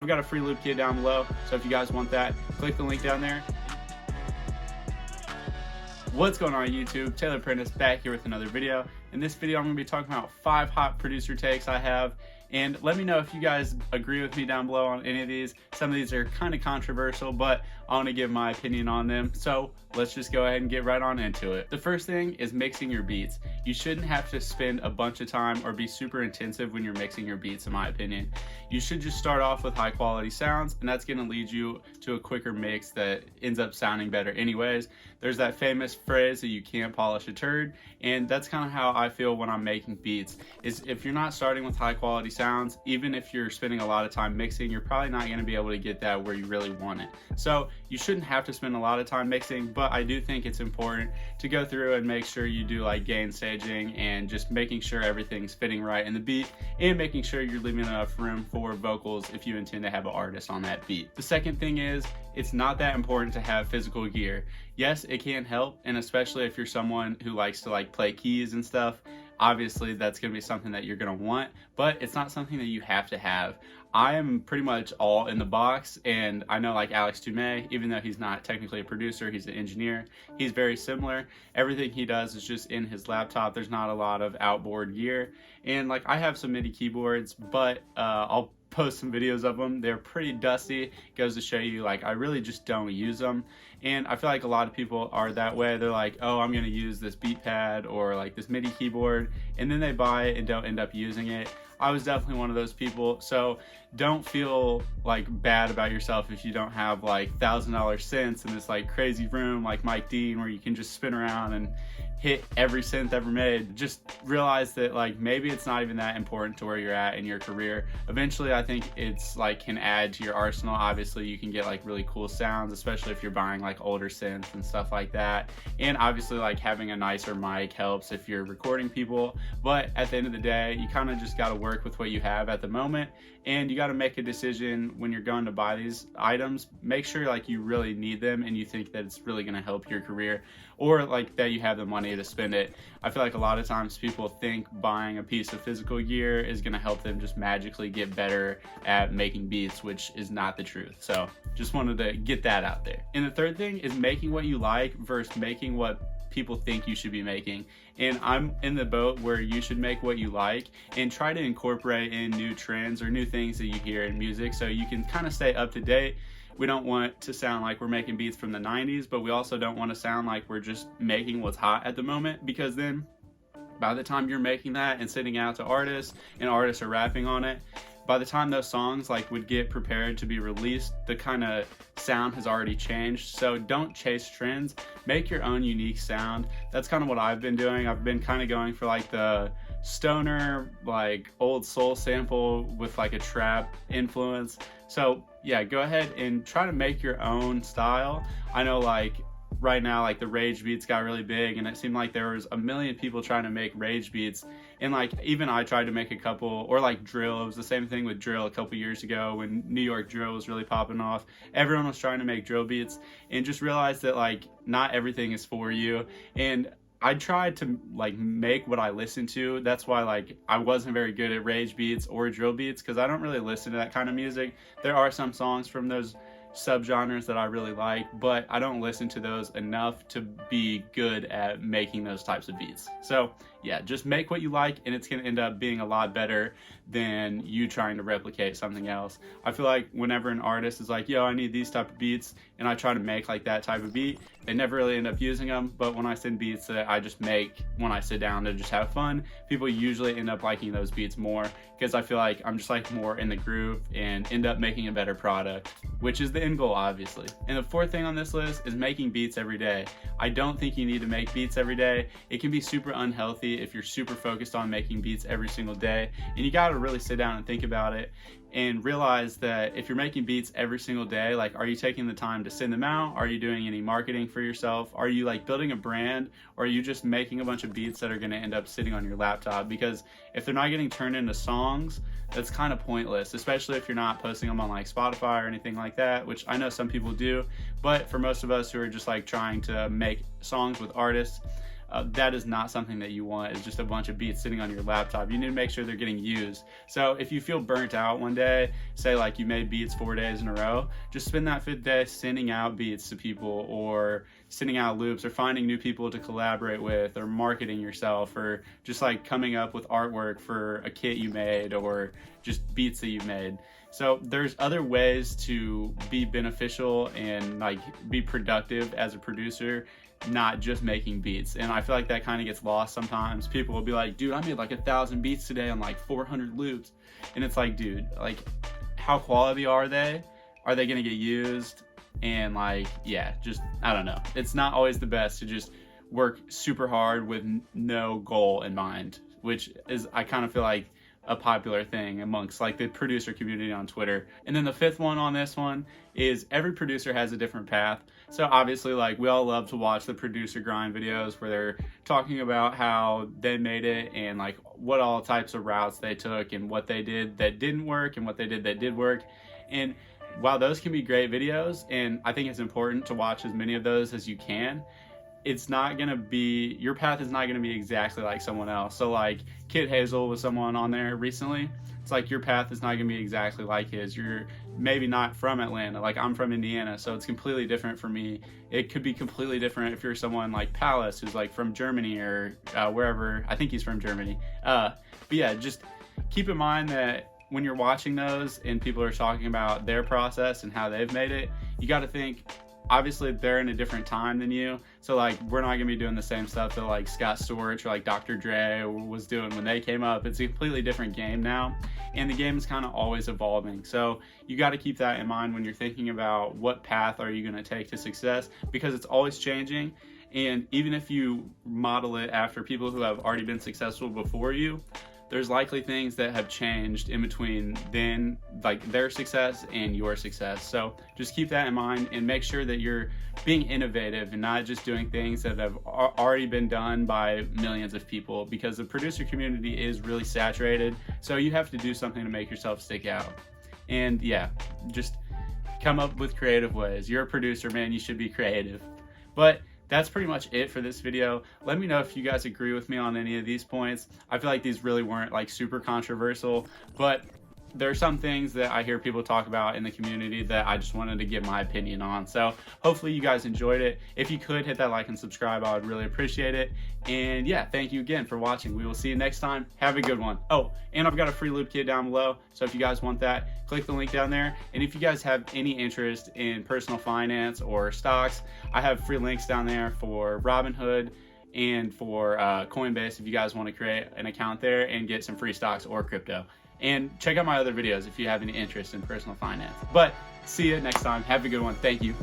we got a free loop kit down below, so if you guys want that, click the link down there. What's going on YouTube? Taylor Prentice back here with another video. In this video I'm going to be talking about 5 hot producer takes I have, and let me know if you guys agree with me down below on any of these. Some of these are kind of controversial, but I want to give my opinion on them, so let's just go ahead and get right on into it. The first thing is mixing your beats. You shouldn't have to spend a bunch of time or be super intensive when you're mixing your beats, in my opinion. You should just start off with high quality sounds, and that's going to lead you to a quicker mix that ends up sounding better anyways. There's that famous phrase that you can't polish a turd, and that's kind of how I feel when I'm making beats. Is if you're not starting with high quality sounds, even if you're spending a lot of time mixing, you're probably not going to be able to get that where you really want it. So you shouldn't have to spend a lot of time mixing, but I do think it's important to go through and make sure you do like gain staging and just making sure everything's fitting right in the beat, and making sure you're leaving enough room for vocals if you intend to have an artist on that beat. The second thing is, it's not that important to have physical gear. Yes, it can help, and especially if you're someone who likes to like play keys and stuff, obviously that's going to be something that you're going to want, but it's not something that you have to have. I am pretty much all in the box, and I know like Alex Toomey, even though he's not technically a producer, he's an engineer, he's very similar. Everything he does is just in his laptop. There's not a lot of outboard gear, and like I have some MIDI keyboards, but I'll post some videos of them. They're pretty dusty. Goes to show you, like, I really just don't use them, and I feel like a lot of people are that way. They're like, oh, I'm gonna use this beat pad or like this MIDI keyboard, and then they buy it and don't end up using it. I was definitely one of those people, so don't feel like bad about yourself if you don't have like $1,000 synths in this like crazy room like Mike Dean where you can just spin around and hit every synth ever made. Just realize that like maybe it's not even that important to where you're at in your career. Eventually I think it's like can add to your arsenal. Obviously you can get like really cool sounds, especially if you're buying like older synths and stuff like that, and obviously like having a nicer mic helps if you're recording people, but at the end of the day you kind of just got to work with what you have at the moment, and you got to make a decision when you're going to buy these items. Make sure like you really need them and you think that it's really going to help your career, or like that you have the money to spend it. I feel like a lot of times people think buying a piece of physical gear is going to help them just magically get better at making beats, which is not the truth. So just wanted to get that out there. And the third thing is making what you like versus making what people think you should be making. And I'm in the boat where you should make what you like and try to incorporate in new trends or new things that you hear in music so you can kind of stay up to date. We don't want to sound like we're making beats from the 90s, but we also don't want to sound like we're just making what's hot at the moment, because then by the time you're making that and sending out to artists and artists are rapping on it, by the time those songs like would get prepared to be released, the kind of sound has already changed. So don't chase trends, make your own unique sound. That's kind of what I've been doing. I've been kind of going for like the stoner, like old soul sample with like a trap influence. So yeah, go ahead and try to make your own style. I know like right now like the rage beats got really big, and it seemed like there was a million people trying to make rage beats, and like even I tried to make a couple. Or like drill, it was the same thing with drill a couple years ago when New York drill was really popping off. Everyone was trying to make drill beats, and just realized that like not everything is for you. And I tried to like make what I listen to. That's why like I wasn't very good at rage beats or drill beats, because I don't really listen to that kind of music. There are some songs from those subgenres that I really like, but I don't listen to those enough to be good at making those types of beats. So yeah, just make what you like, and it's going to end up being a lot better than you trying to replicate something else. I feel like whenever an artist is like, yo, I need these type of beats, and I try to make like that type of beat, they never really end up using them. But when I send beats that I just make when I sit down to just have fun, people usually end up liking those beats more, because I feel like I'm just like more in the groove and end up making a better product, which is the end goal, obviously. And the fourth thing on this list is making beats every day. I don't think you need to make beats every day. It can be super unhealthy if you're super focused on making beats every single day, and you got to really sit down and think about it and realize that if you're making beats every single day, like, are you taking the time to send them out? Are you doing any marketing for yourself? Are you like building a brand, or are you just making a bunch of beats that are going to end up sitting on your laptop? Because if they're not getting turned into songs, that's kind of pointless, especially if you're not posting them on like Spotify or anything like that, which I know some people do. But for most of us who are just like trying to make songs with artists, that is not something that you want. It's just a bunch of beats sitting on your laptop. You need to make sure they're getting used. So if you feel burnt out one day, say like you made beats 4 days in a row, just spend that 5th day sending out beats to people, or sending out loops, or finding new people to collaborate with, or marketing yourself, or just like coming up with artwork for a kit you made, or just beats that you made. So there's other ways to be beneficial and like be productive as a producer, not just making beats. And I feel like that kind of gets lost sometimes. People will be like, dude, I made like 1,000 beats today on like 400 loops. And it's like, dude, like how quality are they? Are they gonna get used? And like, yeah, just, I don't know. It's not always the best to just work super hard with no goal in mind, which is, I kind of feel like, a popular thing amongst like the producer community on Twitter. And then the 5th one on this one is every producer has a different path. So obviously, like, we all love to watch the producer grind videos where they're talking about how they made it and like what all types of routes they took and what they did that didn't work and what they did that did work. And while those can be great videos, and I think it's important to watch as many of those as you can, it's not gonna be, your path is not gonna be exactly like someone else. So like Kid Hazel was someone on there recently. It's like your path is not gonna be exactly like his. You're maybe not from Atlanta, like I'm from Indiana, so it's completely different for me. It could be completely different if you're someone like Palace, who's like from Germany or wherever. I think he's from Germany. But yeah, just keep in mind that when you're watching those and people are talking about their process and how they've made it, you got to think, obviously they're in a different time than you, so like we're not gonna be doing the same stuff that like Scott Storch or like Dr. Dre was doing when they came up. It's a completely different game now, and the game is kind of always evolving. So you got to keep that in mind when you're thinking about what path are you gonna take to success, because it's always changing. And even if you model it after people who have already been successful before you, there's likely things that have changed in between then, like their success and your success. So just keep that in mind and make sure that you're being innovative and not just doing things that have already been done by millions of people, because the producer community is really saturated. So you have to do something to make yourself stick out. And yeah, just come up with creative ways. You're a producer, man, you should be creative. But that's pretty much it for this video. Let me know if you guys agree with me on any of these points. I feel like these really weren't like super controversial, but there are some things that I hear people talk about in the community that I just wanted to give my opinion on. So hopefully you guys enjoyed it. If you could hit that like and subscribe, I would really appreciate it. And yeah, thank you again for watching. We will see you next time. Have a good one. Oh, and I've got a free loop kit down below. So if you guys want that, click the link down there. And if you guys have any interest in personal finance or stocks, I have free links down there for Robinhood and for Coinbase if you guys want to create an account there and get some free stocks or crypto. And check out my other videos if you have any interest in personal finance. But see you next time. Have a good one. Thank you.